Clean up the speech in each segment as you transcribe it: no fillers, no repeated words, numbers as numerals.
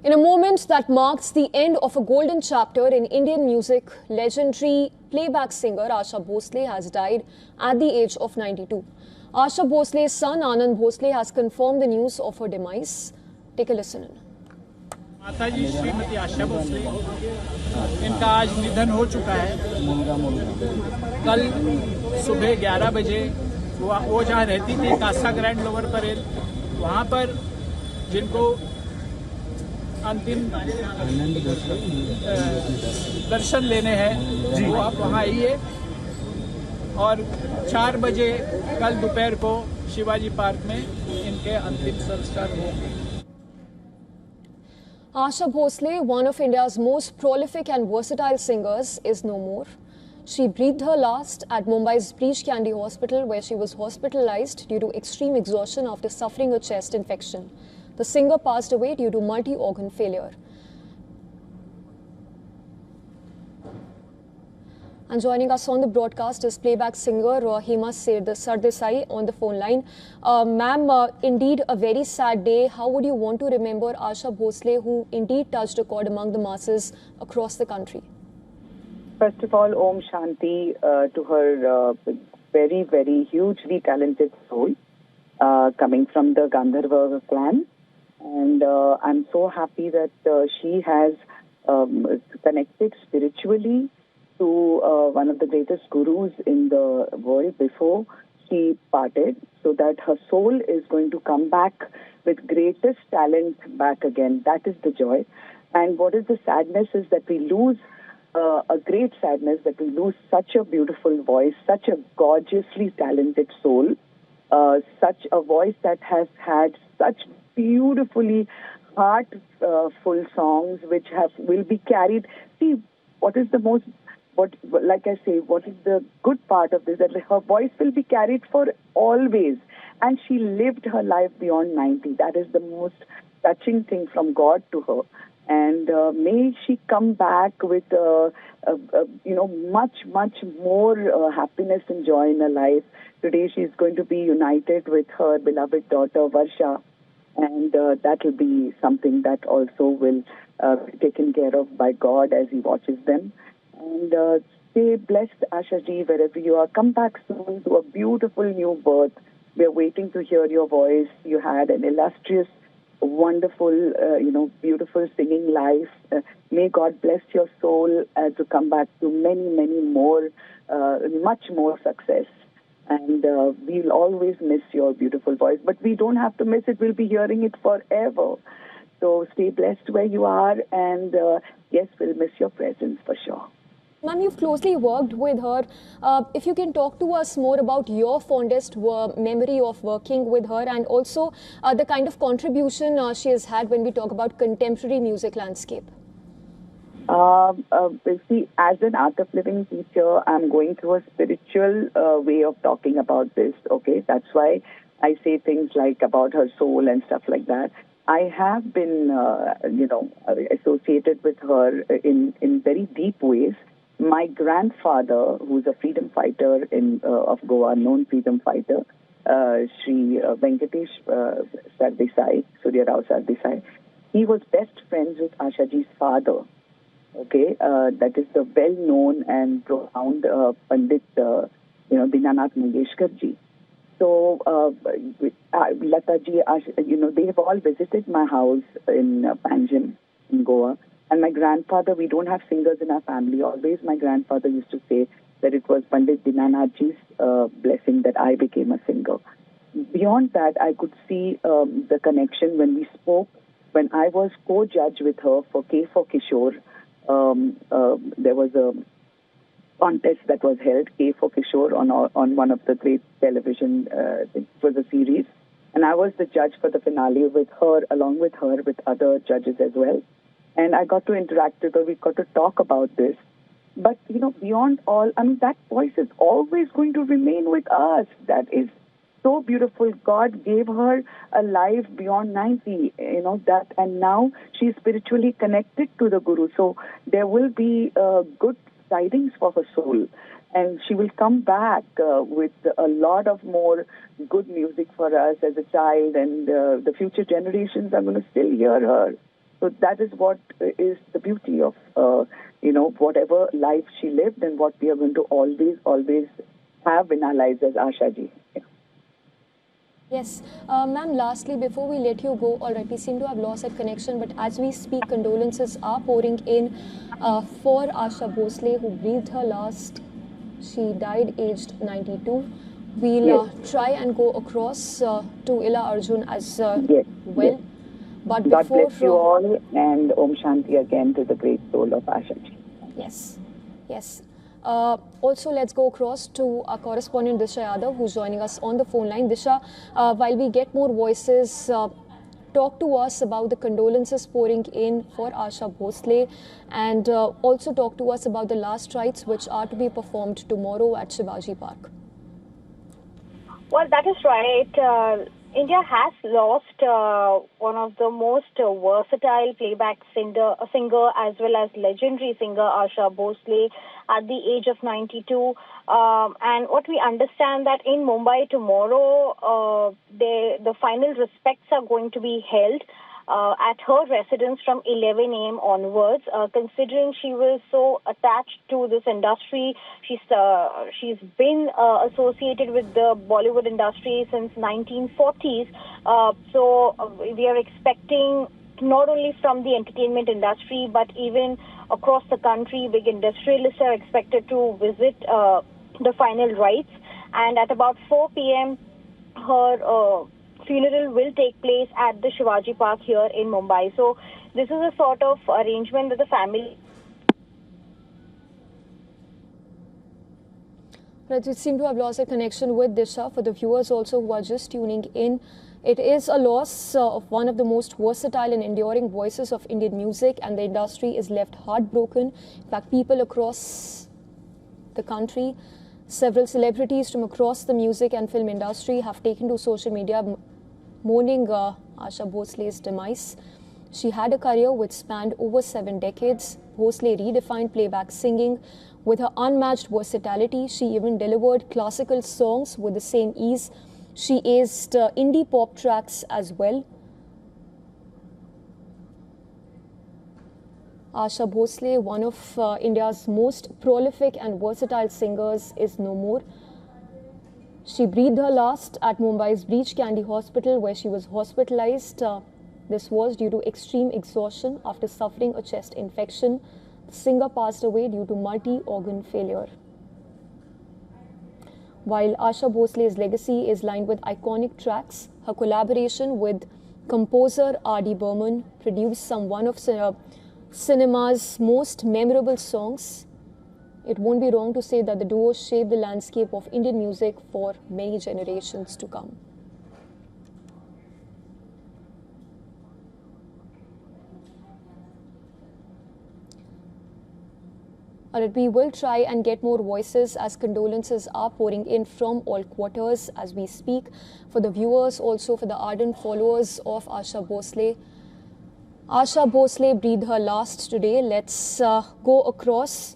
In a moment that marks the end of a golden chapter in Indian music, legendary playback singer Asha Bhosle has died at the age of 92. Asha Bhosle's son Anand Bhosle has confirmed the news of her demise. Take a listen in. माता जी श्रीमती आशा भोसले, इनका आज निधन हो चुका है। कल सुबह 11 बजे वो जहाँ रहती थी कासा ग्रैंड लोअर परेल, वहाँ पर जिनको अंतिम दर्शन लेने हैं वो आप वहाँ आइए। और 4 बजे कल दोपहर को शिवाजी पार्क में इनके अंतिम संस्कार होंगे। Asha Bhosle, one of India's most prolific and versatile singers, is no more. She breathed her last at Mumbai's Breach Candy Hospital, where she was hospitalized due to extreme exhaustion after suffering a chest infection. The singer passed away due to multi-organ failure. And joining us on the broadcast is playback singer Hema Sardesai on the phone line. Ma'am, indeed a very sad day. How would you want to remember Asha Bhosle, who indeed touched a chord among the masses across the country? First of all, Om Shanti to her very, very hugely talented soul coming from the Gandharva clan. And I'm so happy that she has connected spiritually to one of the greatest gurus in the world before she parted, so that her soul is going to come back with greatest talent back again. That is the joy. And what is the sadness is that we lose a great sadness, that we lose such a beautiful voice, such a gorgeously talented soul, such a voice that has had such beautifully heartful songs which will be carried. See, what is the most, like I say, what is the good part of this? That her voice will be carried for always. And she lived her life beyond 90. That is the most touching thing from God to her. And may she come back with, much, much more happiness and joy in her life. Today she is going to be united with her beloved daughter, Varsha. And that will be something that also will be taken care of by God as He watches them. And stay blessed, Asha ji, wherever you are. Come back soon to a beautiful new birth. We are waiting to hear your voice. You had an illustrious, wonderful, beautiful singing life. May God bless your soul to come back to many, many more, much more success. And we'll always miss your beautiful voice. But we don't have to miss it. We'll be hearing it forever. So stay blessed where you are. And yes, we'll miss your presence for sure. Ma'am, you've closely worked with her. If you can talk to us more about your fondest memory of working with her, and also the kind of contribution she has had when we talk about contemporary music landscape. See, as an art of living teacher, I'm going through a spiritual way of talking about this, okay? That's why I say things like about her soul and stuff like that. I have been, associated with her in very deep ways. My grandfather, who's a freedom fighter of Goa, known freedom fighter, Sri Venkatesh Sardesai, Surya Rao Sardesai, he was best friends with Asha ji's father. Okay, that is the well-known and profound Pandit, Dinanath Mangeshkar ji. So, Lata ji, they have all visited my house in Panjim, in Goa. And my grandfather, we don't have singers in our family. Always my grandfather used to say that it was Pandit Dinanath ji's blessing that I became a singer. Beyond that, I could see the connection when we spoke. When I was co-judge with her for K for Kishore, there was a contest that was held, K for Kishore, on one of the great television, it was a series. And I was the judge for the finale with her, along with her, with other judges as well. And I got to interact with her. We got to talk about this. But, beyond all, that voice is always going to remain with us. That is so beautiful. God gave her a life beyond 90, and now she's spiritually connected to the Guru. So there will be good tidings for her soul. And she will come back with a lot of more good music for us as a child. And the future generations are going to still hear her. So that is what is the beauty of, whatever life she lived and what we are going to always have in our lives as Asha ji. Yeah. Yes. Ma'am, lastly, before we let you go, all right, we seem to have lost that connection, but as we speak, condolences are pouring in for Asha Bhosle, who breathed her last. She died aged 92. We'll Yes. try and go across to Ila Arjun as Yes. Yes. well. But God before... bless you all, and Om Shanti again to the great soul of Asha ji. Yes, yes. Also, let's go across to our correspondent Disha Yadav, who's joining us on the phone line. Disha, while we get more voices, talk to us about the condolences pouring in for Asha Bhosle, and also talk to us about the last rites which are to be performed tomorrow at Shivaji Park. Well, that is right. India has lost one of the most versatile playback singer as well as legendary singer Asha Bhosle at the age of 92. And what we understand that in Mumbai tomorrow, the final respects are going to be held at her residence from 11 a.m. onwards. Considering she was so attached to this industry, she's been associated with the Bollywood industry since 1940s. So we are expecting not only from the entertainment industry but even across the country, big industrialists are expected to visit the final rites. And at about 4 p.m., her funeral will take place at the Shivaji Park here in Mumbai. So this is a sort of arrangement that the family... Right, we seem to have lost a connection with Disha. For the viewers also who are just tuning in, it is a loss of one of the most versatile and enduring voices of Indian music, and the industry is left heartbroken. In fact, people across the country, several celebrities from across the music and film industry have taken to social media mourning Asha Bhosle's demise. She had a career which spanned over 7 decades. Bhosle redefined playback singing with her unmatched versatility. She even delivered classical songs with the same ease. She aced indie pop tracks as well. Asha Bhosle, one of India's most prolific and versatile singers, is no more. She breathed her last at Mumbai's Breach Candy Hospital, where she was hospitalized. This was due to extreme exhaustion after suffering a chest infection. The singer passed away due to multi-organ failure. While Asha Bhosle's legacy is lined with iconic tracks, her collaboration with composer R.D. Burman produced one of cinema's most memorable songs. It won't be wrong to say that the duo shaped the landscape of Indian music for many generations to come. Alright, we will try and get more voices as condolences are pouring in from all quarters as we speak. For the viewers, also for the ardent followers of Asha Bhosle. Asha Bhosle breathed her last today. Let's go across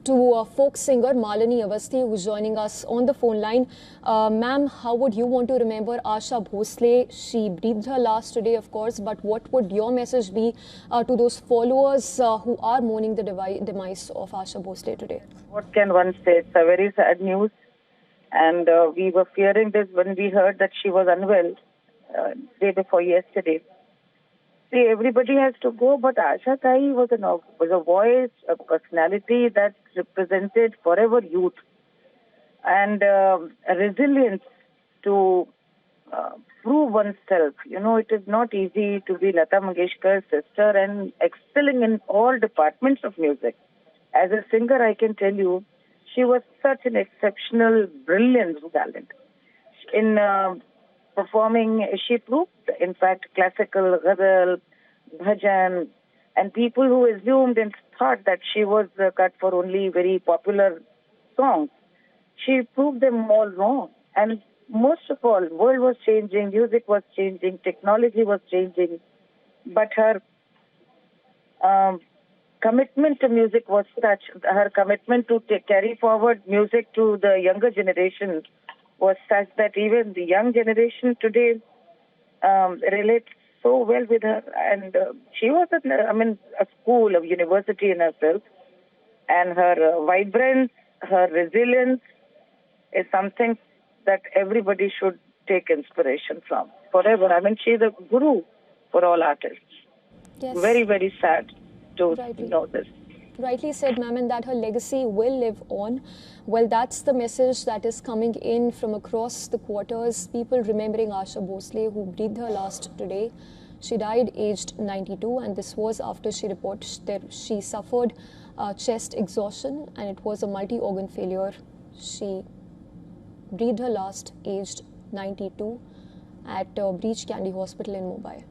to folk singer Malini Awasthi, who's joining us on the phone line. Ma'am, how would you want to remember Asha Bhosle? She breathed her last today, of course, but what would your message be to those followers who are mourning the demise of Asha Bhosle today? What can one say? It's a very sad news. And we were fearing this when we heard that she was unwell day before yesterday. See, everybody has to go, but Asha Tai was a voice, a personality that represented forever youth and a resilience to prove oneself. You know, it is not easy to be Lata Mangeshkar's sister and excelling in all departments of music. As a singer, I can tell you, she was such an exceptional, brilliant talent. In performing, she proved, in fact, classical, ghazal, bhajan, and people who assumed and thought that she was cut for only very popular songs, she proved them all wrong. And most of all, world was changing, music was changing, technology was changing, but her commitment to music was such, her commitment to carry forward music to the younger generation was such that even the young generation today relates so well with her. And she was at, a school, a university in herself. And her vibrance, her resilience is something that everybody should take inspiration from forever. I mean, she's a guru for all artists. Yes. Very, very sad to Rightly. know this. Rightly said, ma'am, and that her legacy will live on. Well, that's the message that is coming in from across the quarters. People remembering Asha Bhosle, who breathed her last today. She died aged 92, and this was after she reported that she suffered chest exhaustion, and it was a multi-organ failure. She breathed her last aged 92 at Breach Candy Hospital in Mumbai.